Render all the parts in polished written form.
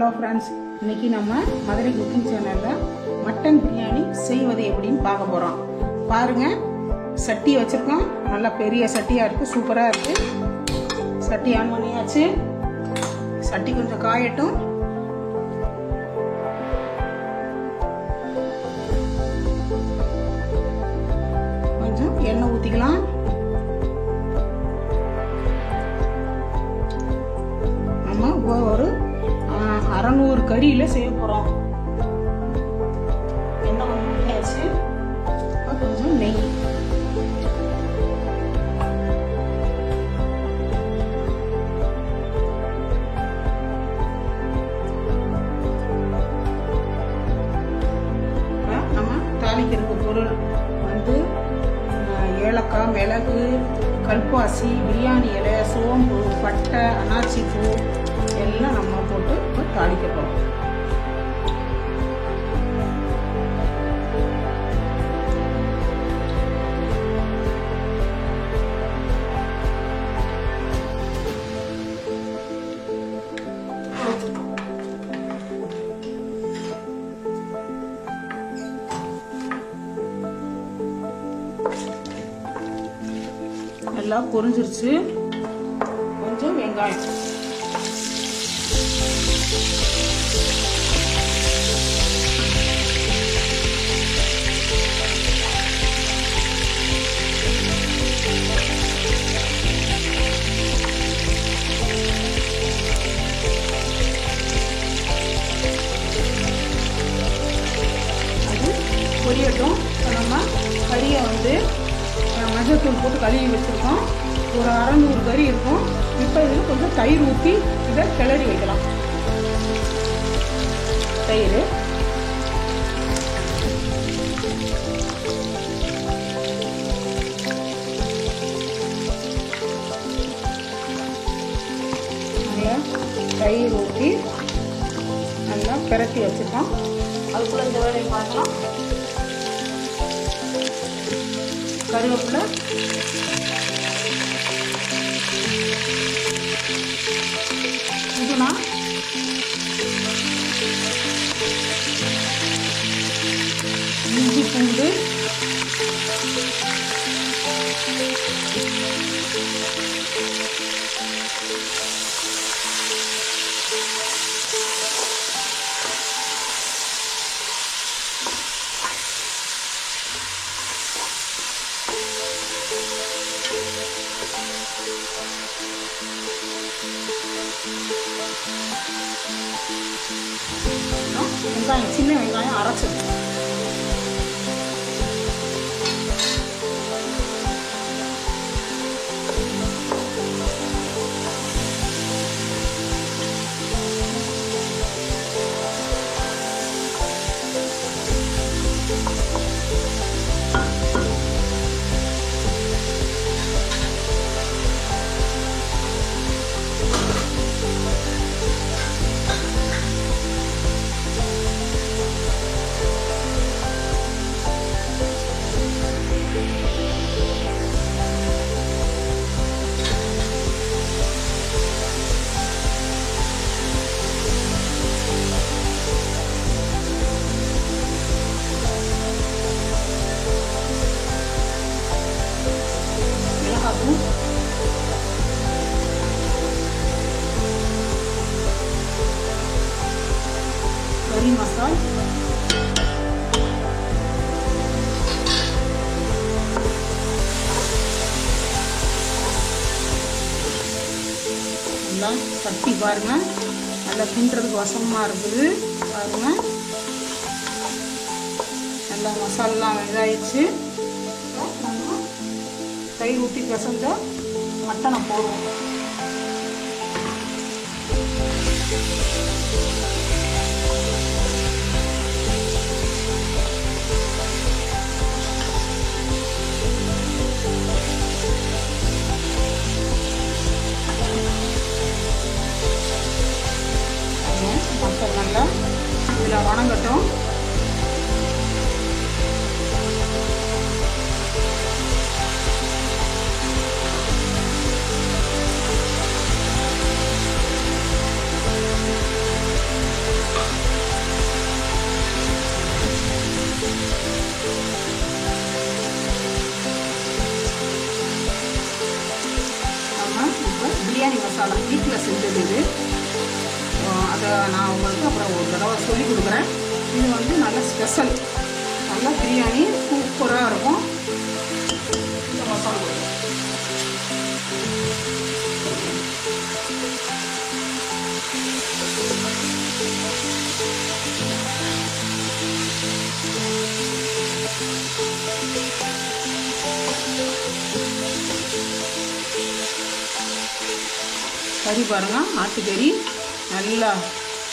Hello friends, இன்னைக்கு நம்ம Madurai cooking சேனலில் மட்டன் பிரியாணி செய்வது எப்படின்னு பார்க்க போகிறோம். பாருங்கள், சட்டி வச்சுருக்கோம். நல்லா பெரிய சட்டியாக இருக்குது, சூப்பராக இருக்குது. சட்டி ஆன் பண்ணியாச்சு. சட்டி கொஞ்சம் காயட்டும். கொஞ்சம் எண்ணெய் ஊற்றிக்கலாம். நம்ம ஒரு 600 கறியில் செய்ய போகிறோம். எண்ணெய் கொஞ்சம் ஊற்றியாச்சு. கொஞ்சம் நெய். நம்ம தாளிக்கிறது பொருள் வந்து ஏலக்காய், மிளகு, கல்பாசி, பிரியாணி இலை, சோம்பு, பட்டை, அனாச்சி பூ எல்லாம் நம்ம போட்டு தாளிக்க போகிறோம். எல்லாம் பொரிஞ்சிருச்சு. கொஞ்சம் வெங்காயம், அது பொரியட்டும். நம்ம கறியை வந்து மஞ்சள்தூள் போட்டு கழுவி வச்சுருக்கோம். ஒரு 600 கறி இருக்கும். இப்போ இதில் கொஞ்சம் தயிர் ஊற்றி இதை கிளறி வைக்கலாம். தயிர் நல்லா தயிர் ஊற்றி நல்லா பிரட்டி வச்சுருக்கோம். அதுக்குள்ளே இந்த வேலையை பார்க்கலாம். கருவேப்பிலை, புதினா, இஞ்சி பூண்டு, வெங்காயம், சின்ன வெங்காயம் அரைச்சது. கறி மசால், எல்லாம் சட்டி பாருங்க, நல்லா தின்றதுக்கு வசமாக இருக்குது. பாருங்க, நல்லா மசாலெலாம் வெங்காயிடுச்சு. தயிர் ஊற்றி பிசைஞ்ச மட்டனை போடுவோம். மட்டன் நல்லா இதில் வணங்கட்டும். காலம் வீட்டில் செஞ்சது இது. அதை நான் உங்களுக்கு அப்புறம் ஒரு தடவை சொல்லி கொடுக்குறேன். இது வந்து நல்ல ஸ்பெஷல், நல்ல பிரியாணி சூப்பராக இருக்கும். இந்த மசாலா கறி பாருங்கள், ஆட்டுக்கறி நல்லா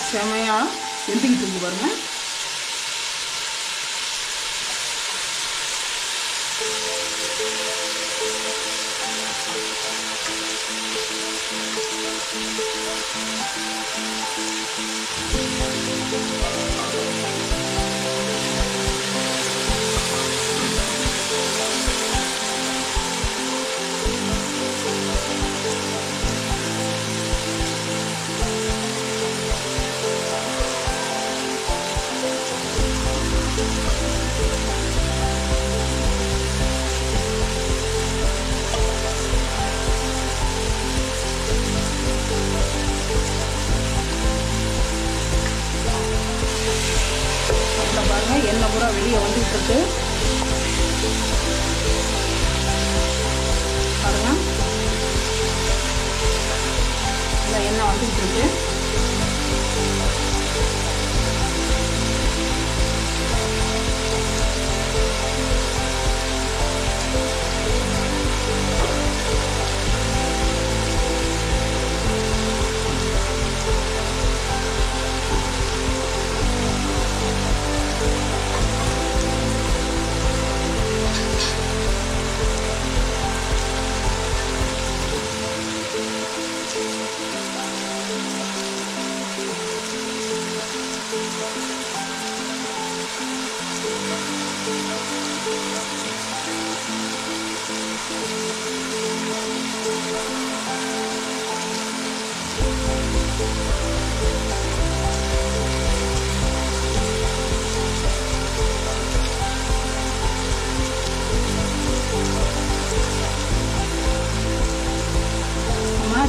செமையாக வெந்துக்கிட்டு இருக்கு பாருங்கள். எண்ணெய் பூரா வெளியே வந்துட்டு இருக்கு பாருங்க. இல்லை எண்ணெய் வந்துட்டு இருக்கு.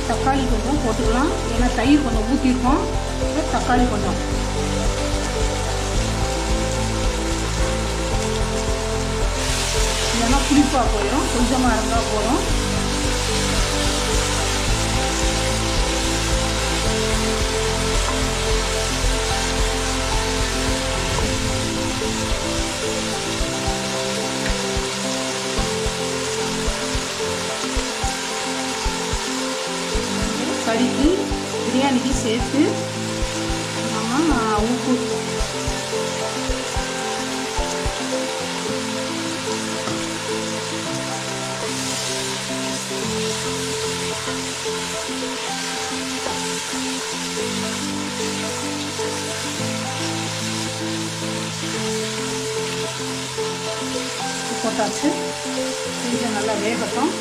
தக்காளி கொஞ்சம் போட்டுக்கலாம், ஏன்னா தயிர் கொஞ்சம் ஊற்றிருக்கோம். தக்காளி கொஞ்சம் இல்லைன்னா புளிப்பாக போயிடும், கொஞ்சமாக இருந்தால் போதும். கறிக்கு பிரியாணிக்கு சேர்த்து நம்ம உப்பு போட்டாச்சு. கொஞ்சம் நல்லா வேகட்டும்.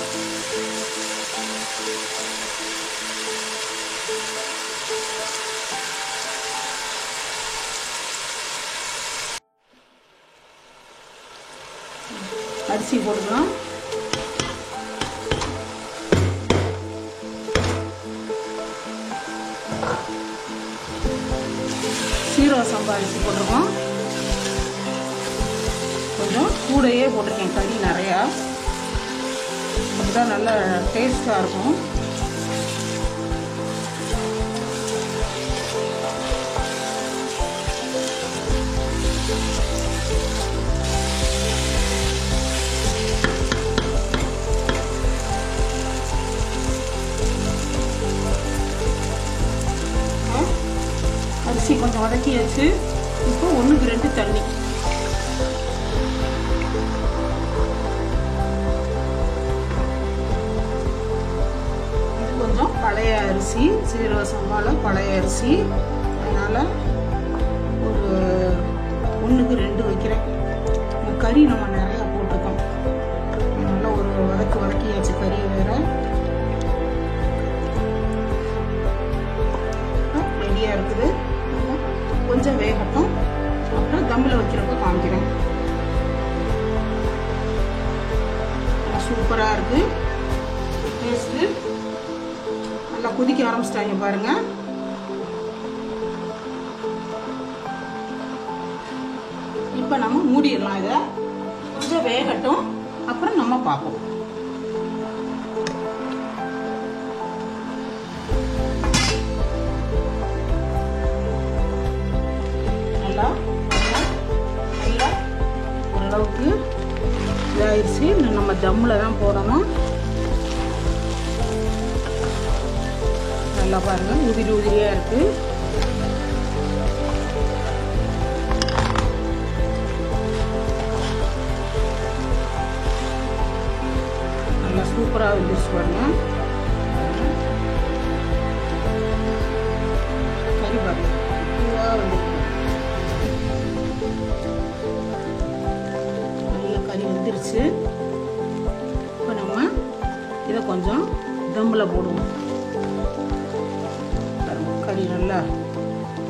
அரிசி போட்டுக்கலாம். சீரக சம்பா அரிசி போட்டிருக்கோம். கொஞ்சம் கூடையே போட்டிருக்கேன், கறி நிறையா, அதுதான் நல்ல டேஸ்டாக இருக்கும். அரிசி கொஞ்சம் வதக்கியாச்சு. இப்போ 1க்கு 2 தண்ணி. இது கொஞ்சம் பழைய அரிசி, சீரக சம்பாவில் பழைய அரிசி, அதனால் ஒரு 1க்கு 2 வைக்கிறேன். கறி நம்ம நிறையா போட்டிருக்கோம், அதனால் ஒரு வதக்கியாச்சு கறி வேறு. ரெடியாக இருக்குது. கொஞ்சம் வேகட்டும், அப்புறம் தம்மில் வைக்கிறப்ப காமிக்கிறேன். சூப்பராக இருக்குது, டேஸ்ட்டு நல்லா கொதிக்க ஆரம்பிச்சிட்டாங்க பாருங்க. இப்ப நம்ம மூடிடலாம். இதை கொஞ்சம் வேகட்டும், அப்புறம் நம்ம பார்ப்போம். நல்லா நல்லா ஓரளவுக்கு இதாயிடுச்சு. நம்ம தம்மில் தான் போடணும். நல்லா பாருங்க, உதிரி உதிரியா இருக்கு. நல்லா சூப்பரா வந்துருச்சு பாருங்க. கறி பாருங்க பூவா வந்துருக்கு. நல்ல கறி வந்துருச்சு. இப்போ நம்ம இதை கொஞ்சம் தம்மில் போடுவோம். கறி நல்லா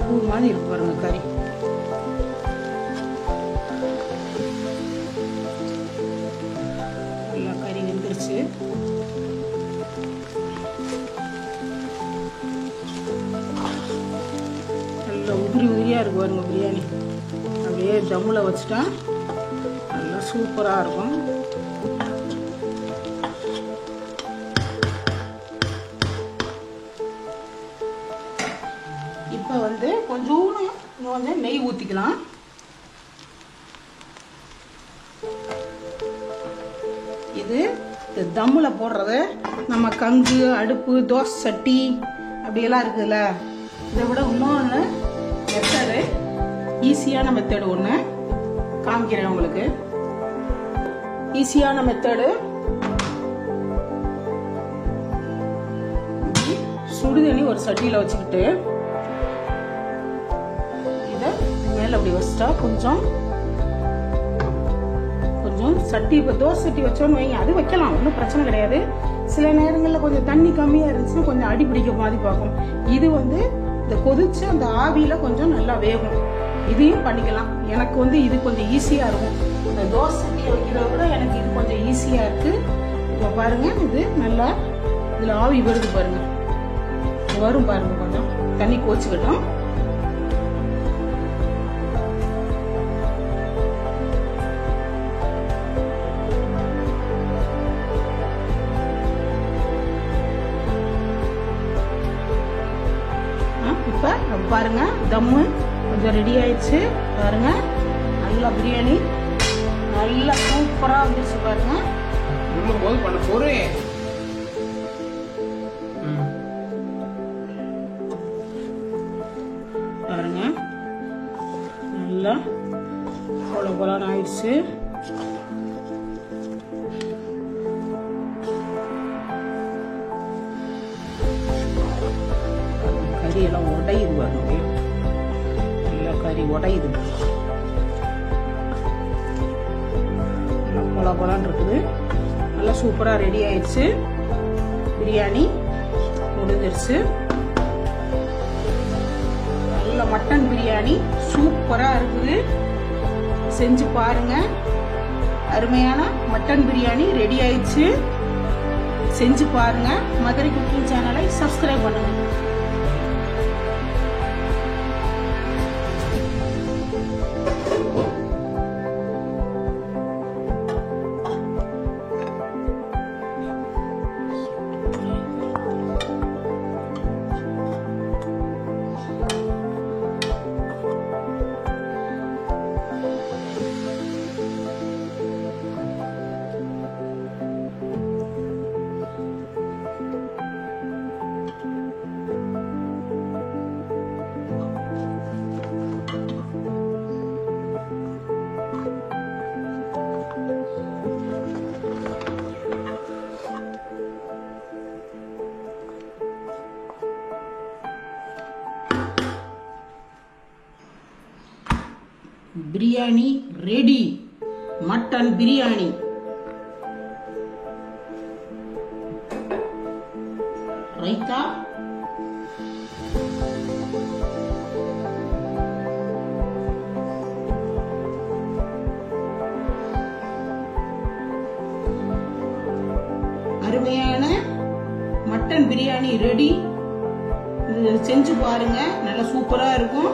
பூ மாதிரி இருக்கு பாருங்க. கறி நல்லா கறி வெந்துருச்சு. நல்லா உதிரி உதிரியா இருக்கு பாருங்க பிரியாணி. அப்படியே தம்மில் வச்சுட்டா நல்லா சூப்பரா இருக்கும். இப்போ வந்து கொஞ்சம் நெய் ஊற்றிக்கலாம். இது தம்மில் போடுறது. நம்ம கங்கு, அடுப்பு, தோசை சட்டி அப்படியெல்லாம் இருக்குதுல்ல, இதை விட இன்னொன்று மெத்தடு, ஈஸியான மெத்தடு ஒன்று காமிக்கிறேன் உங்களுக்கு. ஈஸியான மெத்தடு, சுடுதண்ணி ஒரு சட்டியில் வச்சுக்கிட்டு இதை மேலே அப்படி வச்சுட்டா கொஞ்சம் சட்டி, இப்போ தோசை சட்டி வச்சோன்னு வைங்க, அது வைக்கலாம், ஒன்றும் பிரச்சனை கிடையாது. சில நேரங்களில் கொஞ்சம் தண்ணி கம்மியாக இருந்துச்சுன்னா கொஞ்சம் அடி பிடிக்க மாதிரி பார்க்கும். இது வந்து இந்த கொதிச்சு அந்த ஆவியில் கொஞ்சம் நல்லா வேகும். இதையும் பண்ணிக்கலாம். எனக்கு வந்து இது கொஞ்சம் ஈஸியாக இருக்கும். இந்த தோசை சட்டியை வைக்கிறத விட எனக்கு இது கொஞ்சம் ஈஸியாக இருக்குது. இப்போ பாருங்க, இது நல்லா இதில் ஆவி வருது பாருங்க, வரும் பாருங்க. கொஞ்சம் தண்ணி கோச்சுக்கிட்டோம். இப்ப பாருங்க, தம்மு கொஞ்சம் ரெடி ஆயிடுச்சு பாருங்க. நல்லா பிரியாணி நல்லா சூப்பரா வந்துருச்சு பாருங்க. பண்ண போறேன் பாருங்க. நல்லா கொலன்னு ஆயிடுச்சு. கறி எல்லாம் உடையுது பாருங்க. நல்லா கறி உடையுது, கொலன்னு இருக்குது. நல்லா சூப்பரா ரெடி ஆயிடுச்சு. பிரியாணி முடிஞ்சிருச்சு. நல்ல மட்டன் பிரியாணி சூப்பரா இருக்குது. செஞ்சு பாருங்க. அருமையான மட்டன் பிரியாணி ரெடி ஆயிடுச்சு. செஞ்சு பாருங்க. மதுரை குக்கிங் சேனலை சப்ஸ்கிரைப் பண்ணுங்க. பிரியாணி ரெடி. மட்டன் பிரியாணி. ரைத்தா, அருமையான மட்டன் பிரியாணி ரெடி. இது செஞ்சு பாருங்க, நல்லா சூப்பரா இருக்கும்.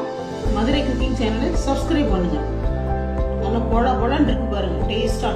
மதுரை குக்கிங் சேனலை சப்ஸ்கிரைப் பண்ணுங்க. நல்லா பொல பொலன்னு இருக்கு பாருங்க, டேஸ்டா.